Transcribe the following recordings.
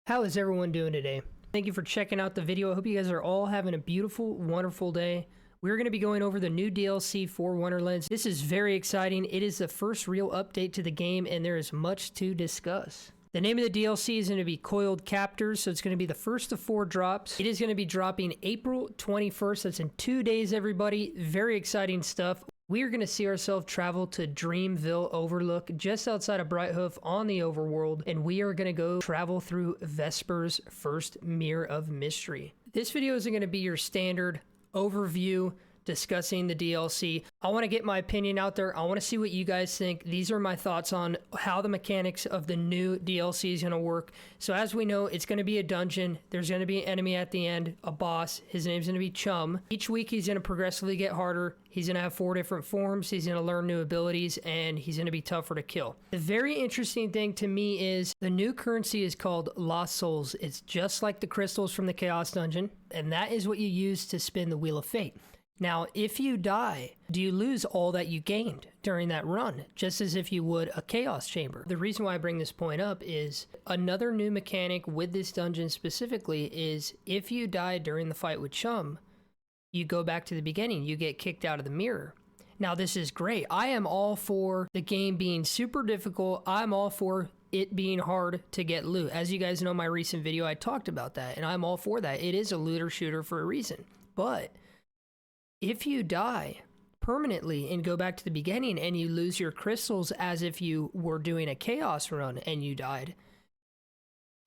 How is everyone doing today? Thank you for checking out the video. I hope you guys are all having a beautiful, wonderful day. We're going to be going over the new DLC for Wonderlands. This is very exciting. It is the first real update to the game, and there is much to discuss. The name of the DLC is going to be Coiled Captors, so it's going to be the first of 4 drops. It is going to be dropping April 21st. That's in 2 days, everybody. Very exciting stuff. We are going to see ourselves travel to Dreamville Overlook, just outside of Brighthoof on the overworld, and we are going to go travel through Vesper's first Mirror of Mystery. This video isn't going to be your standard overview discussing the DLC. I want to get my opinion out there. I want to see what you guys think. These are my thoughts on how the mechanics of the new DLC is going to work. So as we know, it's going to be a dungeon. There's going to be an enemy at the end, a boss. His name's going to be Chum. Each week he's going to progressively get harder. He's going to have 4 different forms. He's going to learn new abilities, and he's going to be tougher to kill. The very interesting thing to me is the new currency is called Lost Souls. It's just like the crystals from the Chaos Dungeon, and that is what you use to spin the Wheel of Fate. Now, if you die, do you lose all that you gained during that run, just as if you would a Chaos Chamber? The reason why I bring this point up is another new mechanic with this dungeon specifically is if you die during the fight with Chum, you go back to the beginning, you get kicked out of the mirror. Now, this is great. I am all for the game being super difficult. I'm all for it being hard to get loot. As you guys know, my recent video, I talked about that, and I'm all for that. It is a looter shooter for a reason. But if you die permanently and go back to the beginning and you lose your crystals as if you were doing a chaos run and you died,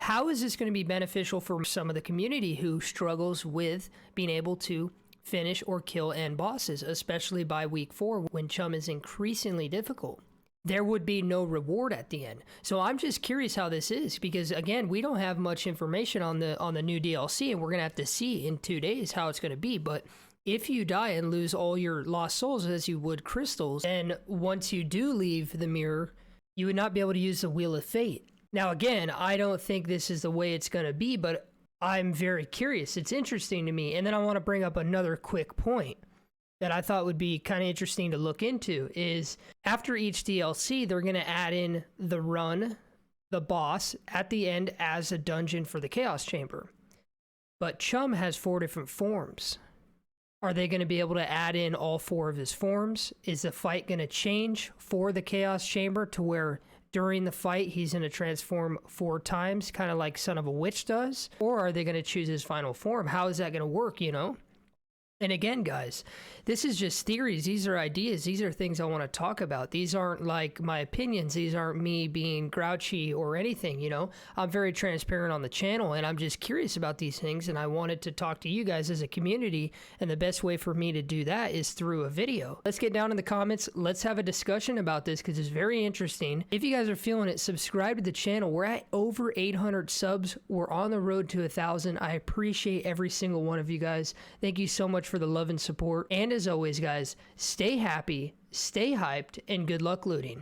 how is this going to be beneficial for some of the community who struggles with being able to finish or kill end bosses, especially by week 4 when Chum is increasingly difficult? There would be no reward at the end. So I'm just curious how this is, because again, we don't have much information on the new DLC, and we're going to have to see in 2 days how it's going to be. But if you die and lose all your lost souls as you would crystals, and once you do leave the mirror, you would not be able to use the Wheel of Fate. Now again, I don't think this is the way it's going to be, but I'm very curious. It's interesting to me. And then I want to bring up another quick point that I thought would be kind of interesting to look into is after each DLC, they're going to add in the run, the boss at the end as a dungeon for the Chaos Chamber. But Chum has 4 different forms. Are they going to be able to add in all 4 of his forms? Is the fight going to change for the Chaos Chamber to where during the fight he's going to transform 4 times, kind of like Son of a Witch does? Or are they going to choose his final form? How is that going to work, you know? And again, guys, this is just theories. These are ideas. These are things I want to talk about. These aren't like my opinions. These aren't me being grouchy or anything, you know? I'm very transparent on the channel, and I'm just curious about these things, and I wanted to talk to you guys as a community, and the best way for me to do that is through a video. Let's get down in the comments. Let's have a discussion about this, because it's very interesting. If you guys are feeling it, subscribe to the channel. We're at over 800 subs. We're on the road to 1,000. I appreciate every single one of you guys. Thank you so much for the love and support. And as always, guys, stay happy, stay hyped, and good luck looting.